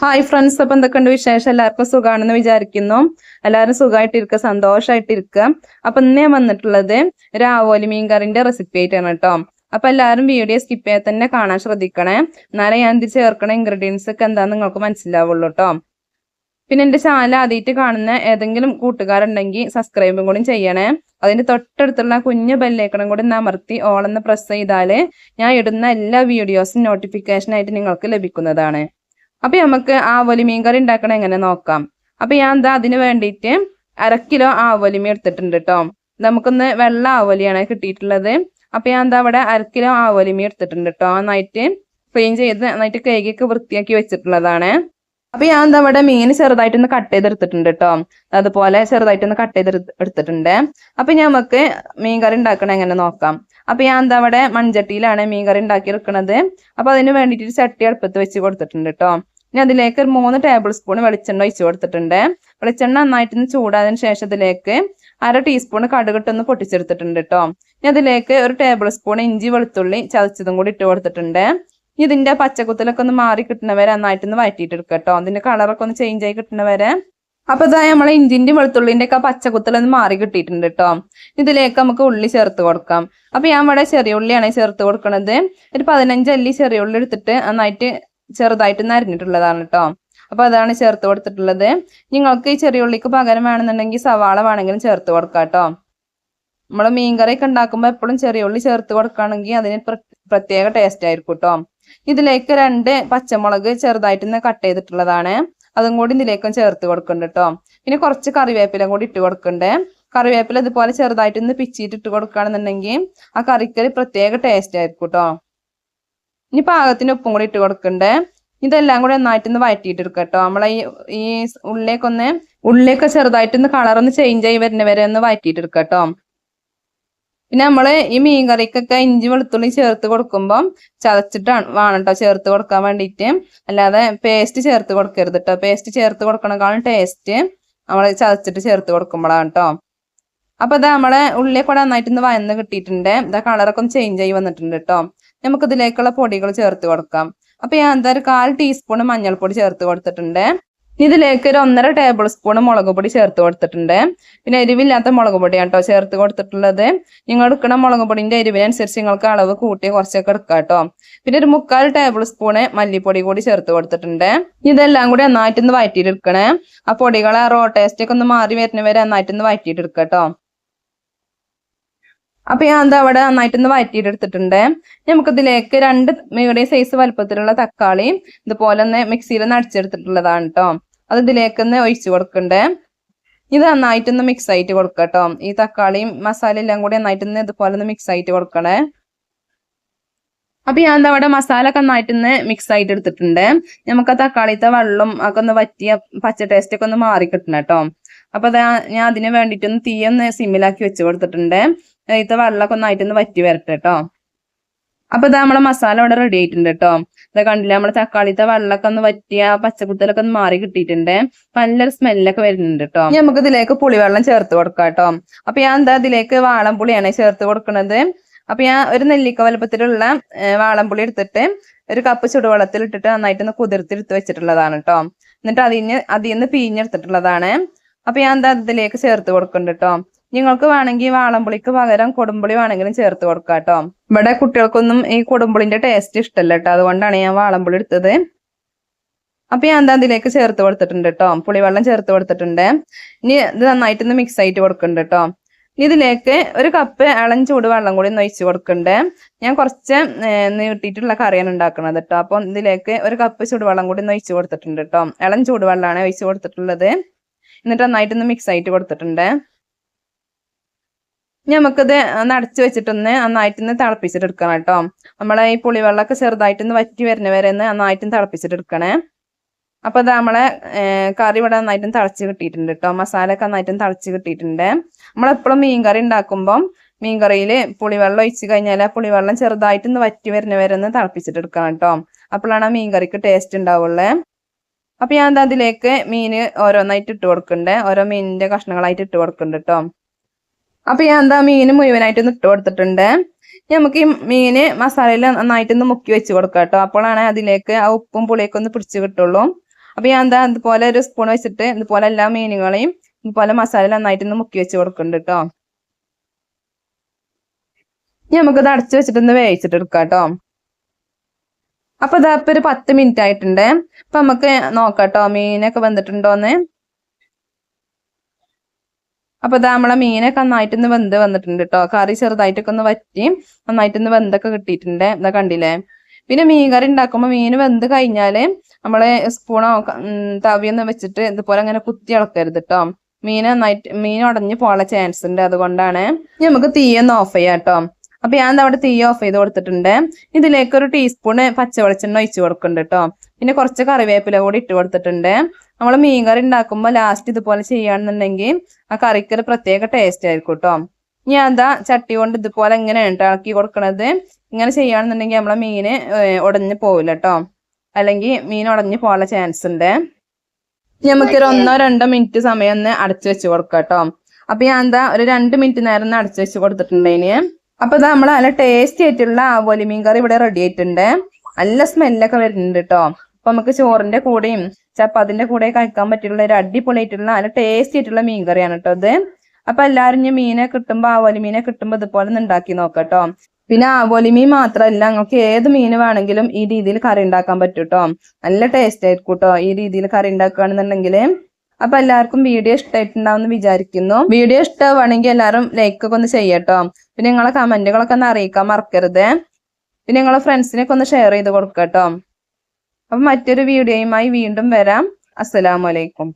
Hi friends, അപ്പൊ എന്തൊക്കെയുണ്ട് വിശേഷം? എല്ലാവർക്കും സുഖമാണെന്ന് വിചാരിക്കുന്നു. എല്ലാവരും സുഖമായിട്ടിരിക്കുക, സന്തോഷമായിട്ടിരിക്കുക. അപ്പൊ ഇന്ന് ഞാൻ വന്നിട്ടുള്ളത് ഒരു ആവോലി മീൻകറിന്റെ റെസിപ്പി ആയിട്ടാണ് കേട്ടോ. അപ്പൊ എല്ലാവരും വീഡിയോ സ്കിപ്പ് ചെയ്യാൻ തന്നെ കാണാൻ ശ്രദ്ധിക്കണേ, എന്നാലേ ഞാൻ ഇത് ചേർക്കണ ഇൻഗ്രീഡിയൻസ് ഒക്കെ എന്താന്ന് നിങ്ങൾക്ക് മനസ്സിലാവുള്ളൂ കേട്ടോ. പിന്നെ എന്റെ ചാനൽ ആദ്യമായിട്ട് കാണുന്ന ഏതെങ്കിലും കൂട്ടുകാരുണ്ടെങ്കിൽ സബ്സ്ക്രൈബും കൂടി ചെയ്യണേ. അതിന്റെ തൊട്ടടുത്തുള്ള കുഞ്ഞു ബെല്ലൈക്കണും കൂടി അമർത്തി ഓളെന്ന് പ്രസ് ചെയ്താല് ഞാൻ ഇടുന്ന എല്ലാ വീഡിയോസും നോട്ടിഫിക്കേഷൻ ആയിട്ട് നിങ്ങൾക്ക് ലഭിക്കുന്നതാണ്. അപ്പൊ നമുക്ക് ആവോലി മീൻകറി ഉണ്ടാക്കണം എങ്ങനെ നോക്കാം. അപ്പൊ ഞാൻ എന്താ അതിന് വേണ്ടിയിട്ട് 1/2 കിലോ ആവോലി മീൻ എടുത്തിട്ടുണ്ട് കേട്ടോ. നമുക്കൊന്ന് വെള്ള ആവോലിയാണ് കിട്ടിയിട്ടുള്ളത്. അപ്പൊ ഞാൻ എന്താ അവിടെ 1/2 കിലോ ആവോലി മീൻ എടുത്തിട്ടുണ്ട് കേട്ടോ. നന്നായിട്ട് ക്ലീൻ ചെയ്ത് നന്നായിട്ട് കഴുകിയൊക്കെ വൃത്തിയാക്കി വെച്ചിട്ടുള്ളതാണ്. അപ്പൊ ഞാൻ എന്താ അവിടെ മീൻ ചെറുതായിട്ടൊന്ന് കട്ട് ചെയ്തെടുത്തിട്ടുണ്ട് കേട്ടോ. അതുപോലെ ചെറുതായിട്ടൊന്ന് കട്ട് എടുത്തിട്ടുണ്ട്. അപ്പൊ നമുക്ക് മീൻകറി ഉണ്ടാക്കണം എങ്ങനെ നോക്കാം. അപ്പൊ ഞാൻ എന്താ അവിടെ മൺചട്ടിയിലാണ് മീൻകറി ഉണ്ടാക്കി എടുക്കുന്നത്. അപ്പൊ അതിന് വേണ്ടിയിട്ട് ചട്ടി അടുപ്പത്ത് വെച്ച് കൊടുത്തിട്ടുണ്ട് കേട്ടോ. ഇനി അതിലേക്ക് 3 ടേബിൾ സ്പൂൺ വെളിച്ചെണ്ണ ഒഴിച്ചു കൊടുത്തിട്ടുണ്ട്. വെളിച്ചെണ്ണ നന്നായിട്ടൊന്ന് ചൂടായതിനു ശേഷം അതിലേക്ക് 1/2 ടീസ്പൂൺ കടുകിട്ടൊന്ന് പൊട്ടിച്ചെടുത്തിട്ടുണ്ട് കേട്ടോ. ഇനി അതിലേക്ക് 1 ടേബിൾ സ്പൂൺ ഇഞ്ചി വെളുത്തുള്ളി ചതച്ചതും കൂടി ഇട്ട് കൊടുത്തിട്ടുണ്ട്. ഇതിന്റെ പച്ചക്കുത്തലൊക്കെ ഒന്ന് മാറി കിട്ടുന്നവരെ നന്നായിട്ടൊന്ന് വഴറ്റിയിട്ടെടുക്കുക കേട്ടോ. അതിന്റെ കളറൊക്കെ ഒന്ന് ചേഞ്ച് ആയി കിട്ടുന്നവരെ. അപ്പൊ ഇതാ നമ്മളെ ഇഞ്ചിന്റെ വെളുത്തുള്ളിന്റെ ഒക്കെ പച്ചക്കുത്തലൊന്ന് മാറി കിട്ടിയിട്ടുണ്ട് കേട്ടോ. ഇതിലേക്ക് നമുക്ക് ഉള്ളി ചേർത്ത് കൊടുക്കാം. അപ്പൊ ഞാൻ ഇവിടെ ചെറിയ ഉള്ളിയാണ് ചേർത്ത് കൊടുക്കുന്നത്. ഒരു 15 അല്ലി ചെറിയ ഉള്ളി എടുത്തിട്ട് നന്നായിട്ട് ചെറുതായിട്ട് അരിഞ്ഞിട്ടുള്ളതാണ് കേട്ടോ. അപ്പൊ അതാണ് ചേർത്ത് കൊടുത്തിട്ടുള്ളത്. നിങ്ങൾക്ക് ഈ ചെറിയ ഉള്ളിക്ക് പകരം വേണമെന്നുണ്ടെങ്കിൽ സവാള വേണമെങ്കിലും ചേർത്ത് കൊടുക്കാം കേട്ടോ. നമ്മള് മീൻകറിയൊക്കെ ഉണ്ടാക്കുമ്പോൾ എപ്പോഴും ചെറിയ ഉള്ളി ചേർത്ത് കൊടുക്കുകയാണെങ്കിൽ അതിന് പ്രത്യേക ടേസ്റ്റ് ആയിരിക്കും കേട്ടോ. ഇതിലേക്ക് 2 പച്ചമുളക് ചെറുതായിട്ട് കട്ട് ചെയ്തിട്ടുള്ളതാണ്. അതും കൂടി ഇതിലേക്കും ചേർത്ത് കൊടുക്കുന്നുണ്ട് കേട്ടോ. പിന്നെ കുറച്ച് കറിവേപ്പില കൂടി ഇട്ട് കൊടുക്കണ്ടേ. കറിവേപ്പില ഇതുപോലെ ചെറുതായിട്ടൊന്ന് പിച്ചിട്ട് ഇട്ട് കൊടുക്കുകയാണെന്നുണ്ടെങ്കിൽ ആ കറിക്കറി പ്രത്യേക ടേസ്റ്റ് ആയിരിക്കും കേട്ടോ. ഇനി പാകത്തിന് ഉപ്പും കൂടി ഇട്ട് കൊടുക്കണ്ടേ. ഇതെല്ലാം കൂടി നന്നായിട്ടൊന്ന് വഴറ്റിയിട്ട് എടുക്കുക കേട്ടോ. നമ്മളെ ഈ ഉള്ളിയൊക്കെ ചെറുതായിട്ടൊന്ന് കളറൊന്ന് ചേഞ്ച് ആയി വരുന്നവരെ ഒന്ന് വഴറ്റിയിട്ട് എടുക്കുക കേട്ടോ. പിന്നെ നമ്മള് ഈ മീൻകറിക്കൊക്കെ ഇഞ്ചി വെളുത്തുള്ളി ചേർത്ത് കൊടുക്കുമ്പോൾ ചതച്ചിട്ടാണ് വേണം കേട്ടോ ചേർത്ത് കൊടുക്കാൻ വേണ്ടിയിട്ട്. അല്ലാതെ പേസ്റ്റ് ചേർത്ത് കൊടുക്കരുത് കേട്ടോ. പേസ്റ്റ് ചേർത്ത് കൊടുക്കണേക്കാളും ടേസ്റ്റ് നമ്മള് ചതച്ചിട്ട് ചേർത്ത് കൊടുക്കുമ്പോഴാണ് കേട്ടോ. അപ്പൊ ഇതാ നമ്മളെ ഉള്ളിയൊക്കെ നന്നായിട്ടൊന്ന് വയന്ന് കിട്ടിയിട്ടുണ്ട്. ഇതാ കളറൊക്കെ ഒന്ന് ചേഞ്ച് ആയി വന്നിട്ടുണ്ട് കേട്ടോ. നമുക്ക് ഇതിലേക്കുള്ള പൊടികൾ ചേർത്ത് കൊടുക്കാം. അപ്പൊ ഞാൻ എന്താ ഒരു 1/4 ടീസ്പൂൺ മഞ്ഞൾപ്പൊടി ചേർത്ത് കൊടുത്തിട്ടുണ്ട്. ഇതിലേക്ക് ഒരു 1.5 ടേബിൾ സ്പൂൺ മുളക് പൊടി ചേർത്ത് കൊടുത്തിട്ടുണ്ട്. പിന്നെ എരിവില്ലാത്ത മുളക് പൊടിയാണ് കേട്ടോ ചേർത്ത് കൊടുത്തിട്ടുള്ളത്. നിങ്ങൾ എടുക്കുന്ന മുളക് പൊടിന്റെ എരിവിനനുസരിച്ച് നിങ്ങൾക്ക് അളവ് കൂട്ടി കുറച്ചൊക്കെ എടുക്കാം കേട്ടോ. പിന്നെ ഒരു 3/4 ടേബിൾ സ്പൂണ് മല്ലിപ്പൊടി കൂടി ചേർത്ത് കൊടുത്തിട്ടുണ്ട്. ഇതെല്ലാം കൂടി നന്നായിട്ടൊന്ന് വഴറ്റിയിട്ടെടുക്കണേ. ആ പൊടികളെ റോ ടേസ്റ്റ് ഒക്കെ ഒന്ന് മാറി വരുന്നവരെ നന്നായിട്ടൊന്ന് വഴറ്റിയിട്ടെടുക്കാം കേട്ടോ. അപ്പൊ ഞാൻ എന്താ അവിടെ നന്നായിട്ടൊന്ന് വഴറ്റിയിട്ടെടുത്തിട്ടുണ്ട്. നമുക്കിതിലേക്ക് 2 മീഡിയം സൈസ് വലുപ്പത്തിലുള്ള തക്കാളി ഇതുപോലെ ഒന്ന് മിക്സിയിൽ ഒന്ന് അടിച്ചെടുത്തിട്ടുള്ളതാണ് കേട്ടോ. അത് ഇതിലേക്ക് ഒന്ന് ഒഴിച്ചു കൊടുക്കണ്ടേ. ഇത് നന്നായിട്ടൊന്ന് മിക്സ് ആയിട്ട് കൊടുക്കുക കേട്ടോ. ഈ തക്കാളിയും മസാല എല്ലാം കൂടി നന്നായിട്ടൊന്ന് ഇതുപോലെ ഒന്ന് മിക്സ് ആയിട്ട് കൊടുക്കണേ. അപ്പൊ ഞാൻ എന്താ അവിടെ മസാല ഒക്കെ നന്നായിട്ടൊന്ന് മിക്സ് ആയിട്ട് എടുത്തിട്ടുണ്ട്. നമുക്ക് ആ തക്കാളിത്തെ വെള്ളം ഒക്കെ ഒന്ന് വറ്റിയ പച്ച ടേസ്റ്റ് ഒക്കെ ഒന്ന് മാറി കിട്ടണം കേട്ടോ. അപ്പൊ ഞാൻ അതിന് വേണ്ടിയിട്ടൊന്ന് തീയൊന്ന് സിമ്മിലാക്കി വെച്ച് കൊടുത്തിട്ടുണ്ട്. ഇതിത്തെ വെള്ളമൊക്കെ ഒന്നായിട്ടൊന്ന് വറ്റി വരട്ടെ കേട്ടോ. അപ്പൊ ഇതാ നമ്മളെ മസാല ഇവിടെ റെഡി ആയിട്ടുണ്ട് കേട്ടോ. ഇതാ കണ്ടില്ല, നമ്മളെ തക്കാളിത്തെ വെള്ളമൊക്കെ ഒന്ന് വറ്റിയ പച്ചക്കുത്തലൊക്കെ ഒന്ന് മാറി കിട്ടിയിട്ടുണ്ട്. നല്ലൊരു സ്മെല്ലൊക്കെ വരുന്നുണ്ട് കേട്ടോ. ഇനി നമുക്ക് ഇതിലേക്ക് പുളിവെള്ളം ചേർത്ത് കൊടുക്കാം കേട്ടോ. അപ്പൊ ഞാൻ എന്താ ഇതിലേക്ക് വാളംപുളിയാണ് ചേർത്ത് കൊടുക്കുന്നത്. അപ്പൊ ഞാൻ ഒരു നെല്ലിക്ക വലുപ്പത്തിലുള്ള വാളംപുളി എടുത്തിട്ട് 1 കപ്പ് ചുടുവെള്ളത്തിൽ ഇട്ടിട്ട് നന്നായിട്ടൊന്ന് കുതിർത്തെടുത്ത് വെച്ചിട്ടുള്ളതാണ് കേട്ടോ. എന്നിട്ട് അതിൽ നിന്ന് പിഴിഞ്ഞെടുത്തിട്ടുള്ളതാണ്. അപ്പൊ ഞാൻ എന്താ ഇതിലേക്ക് ചേർത്ത് കൊടുക്കുന്നുണ്ട് കേട്ടോ. നിങ്ങൾക്ക് വേണമെങ്കിൽ വാളംപുളിക്ക് പകരം കൊടുമ്പുളി വേണമെങ്കിലും ചേർത്ത് കൊടുക്കാം കേട്ടോ. ഇവിടെ കുട്ടികൾക്കൊന്നും ഈ കൊടുമ്പുളിന്റെ ടേസ്റ്റ് ഇഷ്ടമല്ല കേട്ടോ. അതുകൊണ്ടാണ് ഞാൻ വാളംപുളി എടുത്തത്. അപ്പൊ ഞാൻ എന്താ അതിലേക്ക് ചേർത്ത് കൊടുത്തിട്ടുണ്ട് കേട്ടോ. പുളിവെള്ളം ചേർത്ത് കൊടുത്തിട്ടുണ്ട്. ഇനി ഇത് നന്നായിട്ടൊന്ന് മിക്സ് ആയിട്ട് കൊടുക്കുന്നുണ്ട് കേട്ടോ. ഇതിലേക്ക് 1 കപ്പ് ഇളം ചൂട് വെള്ളം കൂടി ഒന്ന് ഒഴിച്ച് കൊടുക്കണ്ടേ. ഞാൻ കുറച്ച് നീട്ടിയിട്ടുള്ള കറിയാണ് ഉണ്ടാക്കുന്നത് കേട്ടോ. അപ്പൊ ഇതിലേക്ക് 1 കപ്പ് ചൂടുവെള്ളം കൂടി ഒന്ന് ഒഴിച്ച് കൊടുത്തിട്ടുണ്ട് കേട്ടോ. ഇളം ചൂടുവെള്ളമാണ് ഒഴിച്ച് കൊടുത്തിട്ടുള്ളത്. എന്നിട്ട് നന്നായിട്ടൊന്ന് മിക്സ് ആയിട്ട് കൊടുത്തിട്ടുണ്ട്. നമുക്കിത് അടച്ചു വെച്ചിട്ടൊന്ന് നന്നായിട്ടൊന്ന് തിളപ്പിച്ചിട്ടെടുക്കണം കേട്ടോ. നമ്മളെ ഈ പുളിവെള്ളമൊക്കെ ചെറുതായിട്ടൊന്ന് വറ്റി വരുന്നവരെ ഒന്ന് നന്നായിട്ടും തിളപ്പിച്ചിട്ടെടുക്കണേ. അപ്പൊ അത് നമ്മളെ കറി ഇവിടെ നന്നായിട്ടും തിളച്ച് കിട്ടിയിട്ടുണ്ട് കേട്ടോ. മസാല ഒക്കെ നന്നായിട്ടും തിളച്ച് കിട്ടിയിട്ടുണ്ട്. നമ്മളെപ്പോഴും മീൻകറി ഉണ്ടാക്കുമ്പം മീൻകറിയിൽ പുളിവെള്ളം ഒഴിച്ച് കഴിഞ്ഞാൽ ആ പുളിവെള്ളം ചെറുതായിട്ടൊന്ന് വറ്റി വരുന്നവരെ ഒന്ന് തിളപ്പിച്ചിട്ടെടുക്കണം കേട്ടോ. അപ്പോഴാണ് ആ മീൻകറിക്ക് ടേസ്റ്റ് ഉണ്ടാവുള്ളേ. അപ്പൊ ഞാൻ എന്താ അതിലേക്ക് മീന് ഓരോന്നായിട്ട് ഇട്ട് കൊടുക്കണ്ടേ. ഓരോ മീനിന്റെ കഷ്ണങ്ങളായിട്ട് ഇട്ട് കൊടുക്കുന്നുണ്ട് കേട്ടോ. അപ്പൊ ഞാൻ എന്താ മീന് മുഴുവനായിട്ടൊന്ന് ഇട്ട് കൊടുത്തിട്ടുണ്ട്. നമുക്ക് ഈ മീന് മസാലയിൽ നന്നായിട്ടൊന്ന് മുക്കി വെച്ച് കൊടുക്കാം കേട്ടോ. അപ്പോഴാണ് അതിലേക്ക് ആ ഉപ്പും പുളിയൊക്കെ ഒന്ന് പിടിച്ച് കിട്ടുള്ളൂ. അപ്പൊ ഞാൻ എന്താ ഇതുപോലെ ഒരു സ്പൂൺ വെച്ചിട്ട് ഇതുപോലെ എല്ലാ മീനുകളെയും ഇതുപോലെ മസാല നന്നായിട്ട് ഒന്ന് മുക്കി വെച്ച് കൊടുക്കുന്നുണ്ട് കേട്ടോ. ഇനി നമുക്കിത് അടച്ചു വെച്ചിട്ടൊന്ന് വേവിച്ചിട്ട് എടുക്കാം കേട്ടോ. അപ്പൊ ഇതാ ഇപ്പൊ ഒരു 10 മിനിറ്റ് ആയിട്ടുണ്ട്. അപ്പൊ നമുക്ക് നോക്കാട്ടോ മീനൊക്കെ വെന്തിട്ടുണ്ടോന്ന്. അപ്പൊ ഇതാ നമ്മളെ മീനൊക്കെ നന്നായിട്ടൊന്ന് വെന്ത് വന്നിട്ടുണ്ട് കേട്ടോ. കറി ചെറുതായിട്ടൊക്കെ ഒന്ന് വറ്റി നന്നായിട്ടൊന്ന് വെന്തൊക്കെ കിട്ടിയിട്ടുണ്ട്. ഇതാ കണ്ടില്ലേ. പിന്നെ മീൻ കറി ഉണ്ടാക്കുമ്പോൾ മീൻ വെന്ത് കഴിഞ്ഞാല് നമ്മള് സ്പൂണോ തവിയൊന്ന് വെച്ചിട്ട് ഇതുപോലെ അങ്ങനെ കുത്തി ഇളക്കരുത് കേട്ടോ. മീൻ ഉടഞ്ഞു പോകാനുള്ള ചാൻസ് ഉണ്ട്. അതുകൊണ്ടാണ്. ഇനി നമുക്ക് തീയൊന്ന് ഓഫ് ചെയ്യാം കേട്ടോ. അപ്പൊ ഞാൻ അവിടെ തീ ഓഫ് ചെയ്ത് കൊടുത്തിട്ടുണ്ട്. ഇതിലേക്ക് ഒരു ടീസ്പൂണ് പച്ചവെളിച്ചെണ്ണ ഒഴിച്ചു കൊടുക്കുന്നുണ്ട് കേട്ടോ. പിന്നെ കുറച്ച് കറിവേപ്പില കൂടി ഇട്ട് കൊടുത്തിട്ടുണ്ട്. നമ്മൾ മീൻ കറി ഉണ്ടാക്കുമ്പോൾ ലാസ്റ്റ് ഇതുപോലെ ചെയ്യുകയാണെന്നുണ്ടെങ്കിൽ ആ കറിക്ക് ഒരു പ്രത്യേക ടേസ്റ്റ് ആയിരിക്കും കേട്ടോ. ഞാൻ എന്താ ചട്ടി കൊണ്ട് ഇതുപോലെ എങ്ങനെയാണ് ഇളക്കി കൊടുക്കണത്. ഇങ്ങനെ ചെയ്യുകയാണെന്നുണ്ടെങ്കിൽ നമ്മളെ മീന് ഉടഞ്ഞു പോവില്ല കേട്ടോ. അല്ലെങ്കിൽ മീൻ ഉടഞ്ഞു പോകാനുള്ള ചാൻസ് ഉണ്ട്. നമുക്കൊരു 1-2 മിനിറ്റ് സമയം ഒന്ന് അടച്ചു വെച്ച് കൊടുക്കാം കേട്ടോ. അപ്പൊ ഞാൻ എന്താ ഒരു 2 മിനിറ്റ് നേരം ഒന്ന് അടച്ചു വെച്ച് കൊടുത്തിട്ടുണ്ടേന്. അപ്പൊ ഇതാ നമ്മള് നല്ല ടേസ്റ്റി ആയിട്ടുള്ള ആവോലി മീൻ കറി ഇവിടെ റെഡി ആയിട്ടുണ്ട്. നല്ല സ്മെല്ലൊക്കെ വരുന്നുണ്ട് കേട്ടോ. അപ്പൊ നമുക്ക് ചോറിന്റെ കൂടെയും ചപ്പാത്തിന്റെ കൂടെ കഴിക്കാൻ പറ്റിയുള്ള ഒരു അടിപൊളിയായിട്ടുള്ള നല്ല ടേസ്റ്റി ആയിട്ടുള്ള മീൻ കറിയാണ് കേട്ടോ ഇത്. അപ്പൊ എല്ലാരും ഇനി മീനെ കിട്ടുമ്പോ ആവോലി മീനെ കിട്ടുമ്പോ ഇതുപോലെ ഒന്ന് ഉണ്ടാക്കി നോക്കട്ടോ. പിന്നെ ആവോലി മീൻ മാത്രമല്ല നിങ്ങൾക്ക് ഏത് മീൻ വേണമെങ്കിലും ഈ രീതിയിൽ കറി ഉണ്ടാക്കാൻ പറ്റും കേട്ടോ. നല്ല ടേസ്റ്റ് ആയിരിക്കും കേട്ടോ ഈ രീതിയിൽ കറി ഉണ്ടാക്കുകയാണെന്നുണ്ടെങ്കിൽ. അപ്പൊ എല്ലാവർക്കും വീഡിയോ ഇഷ്ടമായിട്ടുണ്ടാവും വിചാരിക്കുന്നു. വീഡിയോ ഇഷ്ടമാണെങ്കിൽ എല്ലാവരും ലൈക്ക് ഒക്കെ ഒന്ന് ചെയ്യട്ടോ. പിന്നെ നിങ്ങളെ കമന്റുകളൊക്കെ ഒന്ന് അറിയിക്കാൻ മറക്കരുത്. പിന്നെ നിങ്ങളെ ഫ്രണ്ട്സിനൊക്കെ ഒന്ന് ഷെയർ ചെയ്ത് കൊടുക്കട്ടോ. അപ്പൊ മറ്റൊരു വീഡിയോയുമായി വീണ്ടും വരാം. അസ്സലാമു അലൈക്കും.